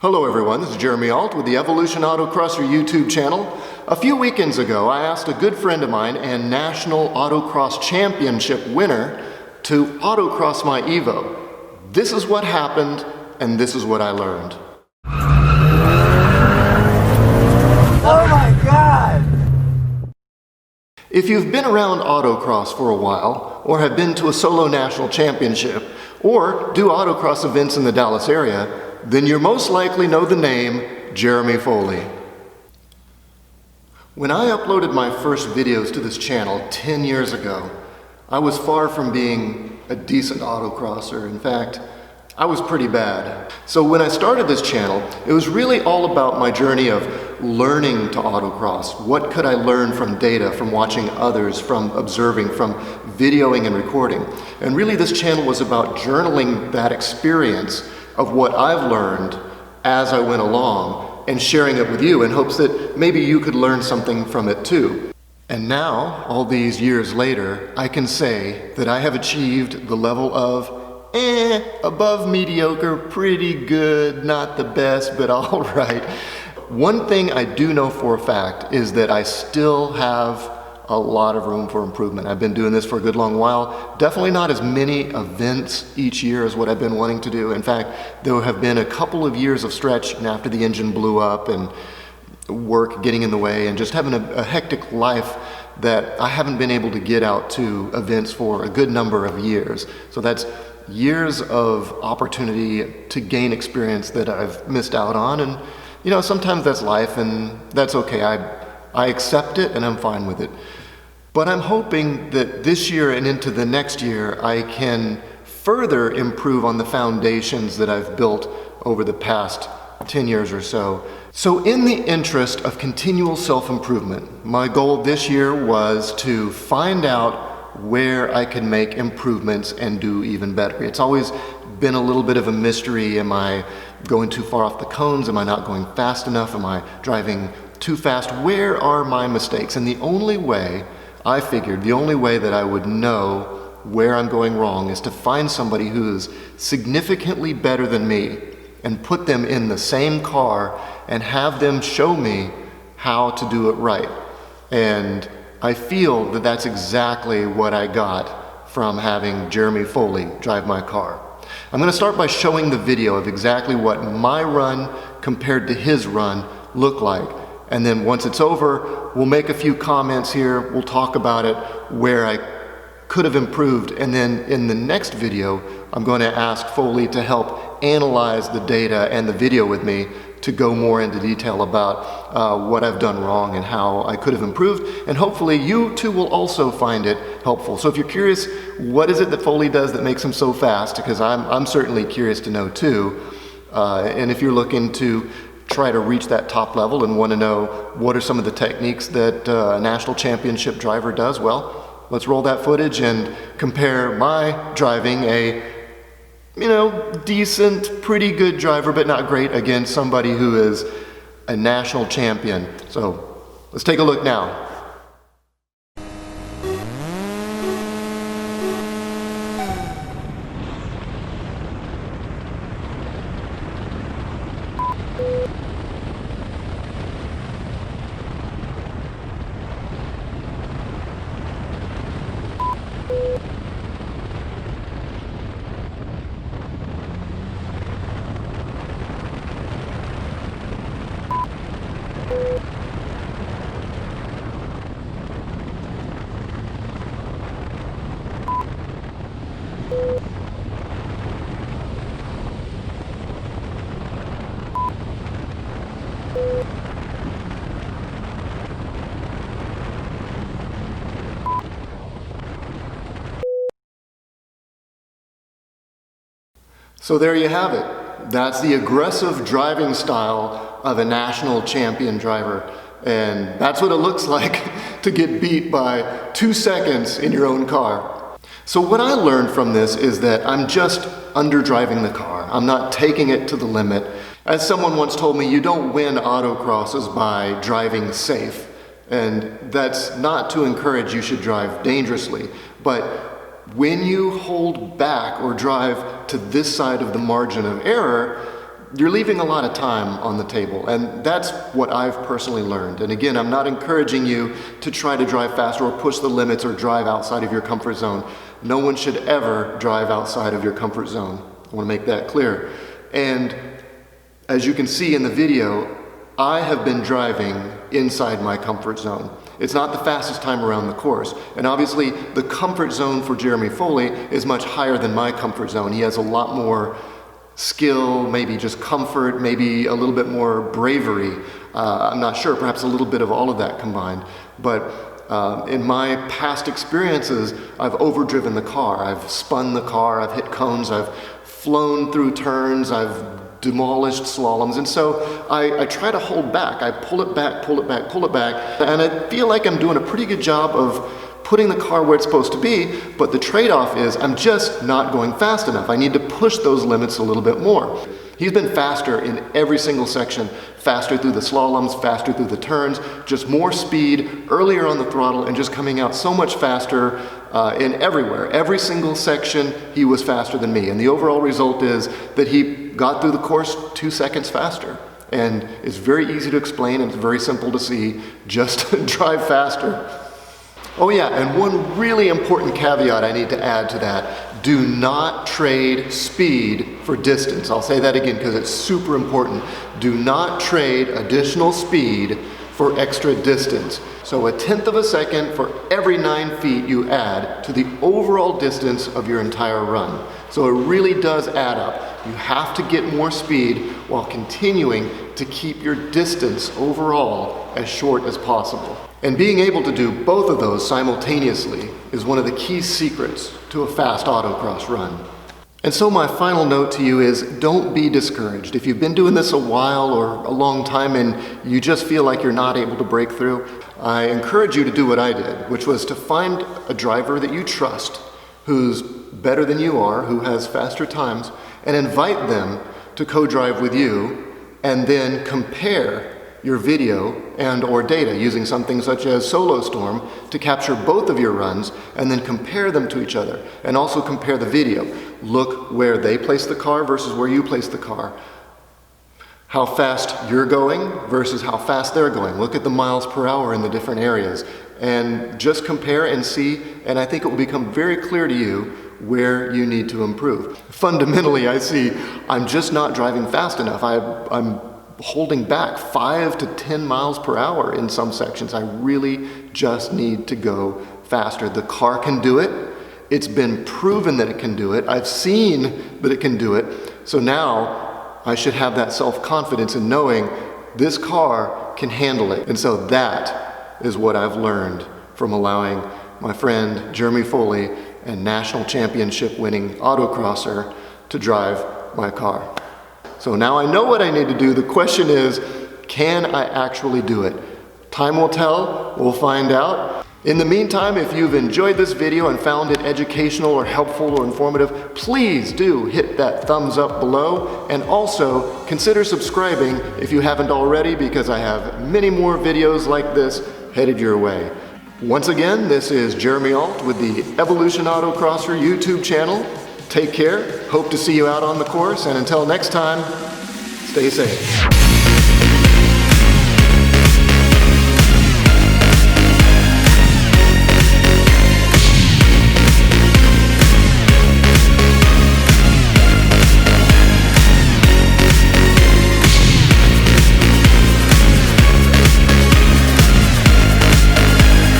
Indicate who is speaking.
Speaker 1: Hello everyone, this is Jeremy Alt with the Evolution Autocrosser YouTube channel. A few weekends ago, I asked a good friend of mine and National Autocross Championship winner to autocross my Evo. This is what happened, and this is what I learned.
Speaker 2: Oh my God!
Speaker 1: If you've been around autocross for a while, or have been to a solo national championship, or do autocross events in the Dallas area, then you most likely know the name Jeremy Foley. When I uploaded my first videos to this channel 10 years ago, I was far from being a decent autocrosser. In fact, I was pretty bad. So when I started this channel, it was really all about my journey of learning to autocross. What could I learn from data, from watching others, from observing, from videoing and recording? And really this channel was about journaling that experience of what I've learned as I went along and sharing it with you in hopes that maybe you could learn something from it too. And now, all these years later, I can say that I have achieved the level of above mediocre, pretty good, not the best, but all right. One thing I do know for a fact is that I still have a lot of room for improvement. I've been doing this for a good long while. Definitely not as many events each year as what I've been wanting to do. In fact, there have been a couple of years of stretch after the engine blew up and work getting in the way and just having a hectic life that I haven't been able to get out to events for a good number of years. So that's years of opportunity to gain experience that I've missed out on. And you know, sometimes that's life and that's okay. I accept it and I'm fine with it. But I'm hoping that this year and into the next year, I can further improve on the foundations that I've built over the past 10 years or so. So in the interest of continual self-improvement, my goal this year was to find out where I could make improvements and do even better. It's always been a little bit of a mystery. Am I going too far off the cones? Am I not going fast enough? Am I driving too fast? Where are my mistakes? And the only way that I would know where I'm going wrong is to find somebody who is significantly better than me and put them in the same car and have them show me how to do it right. And I feel that that's exactly what I got from having Jeremy Foley drive my car. I'm going to start by showing the video of exactly what my run compared to his run looked like. And then once it's over, we'll make a few comments here, we'll talk about it, where I could have improved. And then in the next video, I'm going to ask Foley to help analyze the data and the video with me to go more into detail about what I've done wrong and how I could have improved. And hopefully you too will also find it helpful. So if you're curious, what is it that Foley does that makes him so fast? Because I'm certainly curious to know too. And if you're looking to try to reach that top level and want to know what are some of the techniques that a national championship driver does, well, let's roll that footage and compare my driving, a decent, pretty good driver, but not great, against somebody who is a national champion. So let's take a look now. So there you have it. That's the aggressive driving style of a national champion driver. And that's what it looks like to get beat by 2 seconds in your own car. So what I learned from this is that I'm just underdriving the car. I'm not taking it to the limit. As someone once told me, you don't win autocrosses by driving safe. And that's not to encourage you should drive dangerously, but when you hold back or drive to this side of the margin of error, you're leaving a lot of time on the table, and that's what I've personally learned. And again, I'm not encouraging you to try to drive faster or push the limits or drive outside of your comfort zone. No one should ever drive outside of your comfort zone. I want to make that clear. And as you can see in the video, I have been driving inside my comfort zone. It's not the fastest time around the course. And obviously, the comfort zone for Jeremy Foley is much higher than my comfort zone. He has a lot more skill, maybe just comfort, maybe a little bit more bravery. I'm not sure, perhaps a little bit of all of that combined. But in my past experiences, I've overdriven the car. I've spun the car, I've hit cones, I've flown through turns, I've demolished slaloms, and so I try to hold back. I pull it back, pull it back, pull it back, and I feel like I'm doing a pretty good job of putting the car where it's supposed to be, but the trade-off is I'm just not going fast enough. I need to push those limits a little bit more. He's been faster in every single section, faster through the slaloms, faster through the turns, just more speed, earlier on the throttle, and just coming out so much faster in everywhere. Every single section, he was faster than me. And the overall result is that he got through the course 2 seconds faster. And it's very easy to explain, and it's very simple to see. Just drive faster. Oh yeah, and one really important caveat I need to add to that. Do not trade speed for distance. I'll say that again because it's super important. Do not trade additional speed for extra distance. So 1/10 of a second for every 9 feet you add to the overall distance of your entire run. So it really does add up. You have to get more speed while continuing to keep your distance overall as short as possible. And being able to do both of those simultaneously is one of the key secrets to a fast autocross run. And so my final note to you is don't be discouraged. If you've been doing this a while or a long time and you just feel like you're not able to break through, I encourage you to do what I did, which was to find a driver that you trust, who's better than you are, who has faster times, and invite them to co-drive with you, and then compare your video and or data using something such as SoloStorm to capture both of your runs and then compare them to each other, and also compare the video. Look where they place the car versus where you place the car. How fast you're going versus how fast they're going. Look at the miles per hour in the different areas and just compare and see, and I think it will become very clear to you where you need to improve. Fundamentally, I see I'm just not driving fast enough. I'm holding back 5 to 10 miles per hour in some sections. I really just need to go faster. The car can do it. It's been proven that it can do it. I've seen that it can do it. So now I should have that self-confidence in knowing this car can handle it. And so that is what I've learned from allowing my friend Jeremy Foley, and national championship winning autocrosser, to drive my car. So now I know what I need to do. The question is, can I actually do it? Time will tell, we'll find out. In the meantime, if you've enjoyed this video and found it educational or helpful or informative, please do hit that thumbs up below, and also consider subscribing if you haven't already, because I have many more videos like this headed your way. Once again, this is Jeremy Alt with the Evolution Autocrosser YouTube channel. Take care, hope to see you out on the course, and until next time, stay safe.